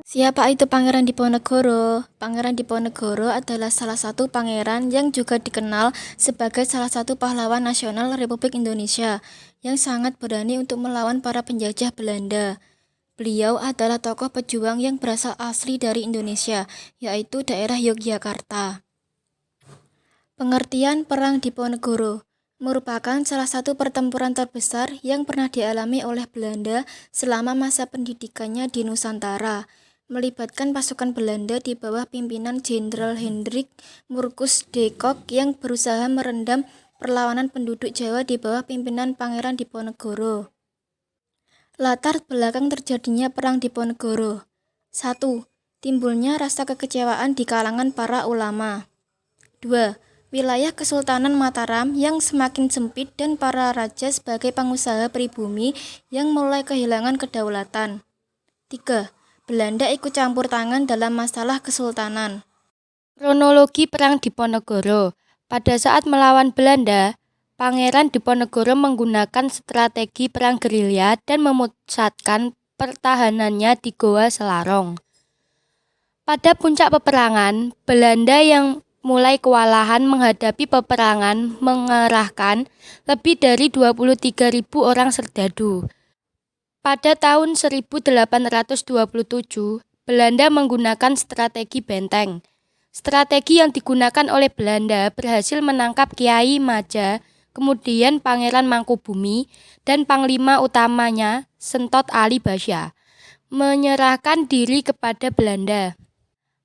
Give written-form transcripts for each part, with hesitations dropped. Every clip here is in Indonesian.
Siapa itu Pangeran Diponegoro? Pangeran Diponegoro adalah salah satu pangeran yang juga dikenal sebagai salah satu pahlawan nasional Republik Indonesia yang sangat berani untuk melawan para penjajah Belanda. Beliau adalah tokoh pejuang yang berasal asli dari Indonesia, yaitu daerah Yogyakarta. Pengertian Perang Diponegoro merupakan salah satu pertempuran terbesar yang pernah dialami oleh Belanda selama masa pendidikannya di Nusantara, melibatkan pasukan Belanda di bawah pimpinan Jenderal Hendrik Marcus de Kock yang berusaha merendam perlawanan penduduk Jawa di bawah pimpinan Pangeran Diponegoro. Latar belakang terjadinya Perang Diponegoro. 1. Timbulnya rasa kekecewaan di kalangan para ulama. 2. Wilayah Kesultanan Mataram yang semakin sempit dan para raja sebagai pengusaha pribumi yang mulai kehilangan kedaulatan. 3. Belanda ikut campur tangan dalam masalah kesultanan. Kronologi Perang Diponegoro. Pada saat melawan Belanda, Pangeran Diponegoro menggunakan strategi perang gerilya dan memusatkan pertahanannya di Goa Selarong. Pada puncak peperangan, Belanda yang mulai kewalahan menghadapi peperangan mengerahkan lebih dari 23.000 orang serdadu. Pada tahun 1827, Belanda menggunakan strategi benteng. Strategi yang digunakan oleh Belanda berhasil menangkap Kiai Maja, kemudian Pangeran Mangkubumi, dan Panglima utamanya Sentot Ali Basya, menyerahkan diri kepada Belanda.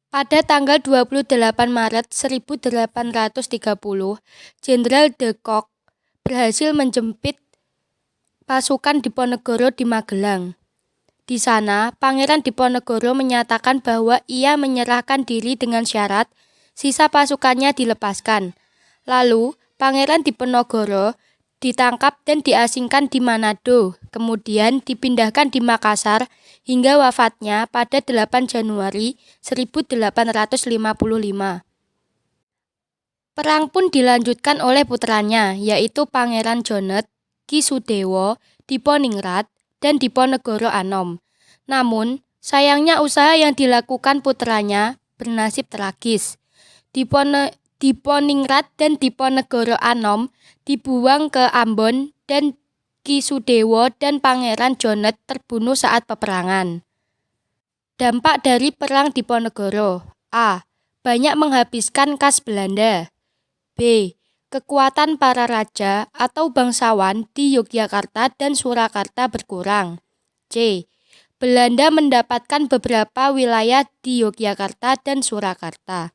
Pada tanggal 28 Maret 1830, Jenderal de Kock berhasil menjepit pasukan Diponegoro di Magelang. Di sana, Pangeran Diponegoro menyatakan bahwa ia menyerahkan diri dengan syarat sisa pasukannya dilepaskan. Lalu, Pangeran Diponegoro ditangkap dan diasingkan di Manado, kemudian dipindahkan di Makassar hingga wafatnya pada 8 Januari 1855. Perang pun dilanjutkan oleh putranya, yaitu Pangeran Jonet, Ki Sudewo, Diponingrat, dan Diponegoro Anom. Namun, sayangnya usaha yang dilakukan putranya bernasib tragis. Diponingrat dan Diponegoro Anom dibuang ke Ambon dan Ki Sudewo dan Pangeran Jonet terbunuh saat peperangan. Dampak dari Perang Diponegoro. A. Banyak menghabiskan kas Belanda. B. Kekuatan para raja atau bangsawan di Yogyakarta dan Surakarta berkurang. C. Belanda mendapatkan beberapa wilayah di Yogyakarta dan Surakarta.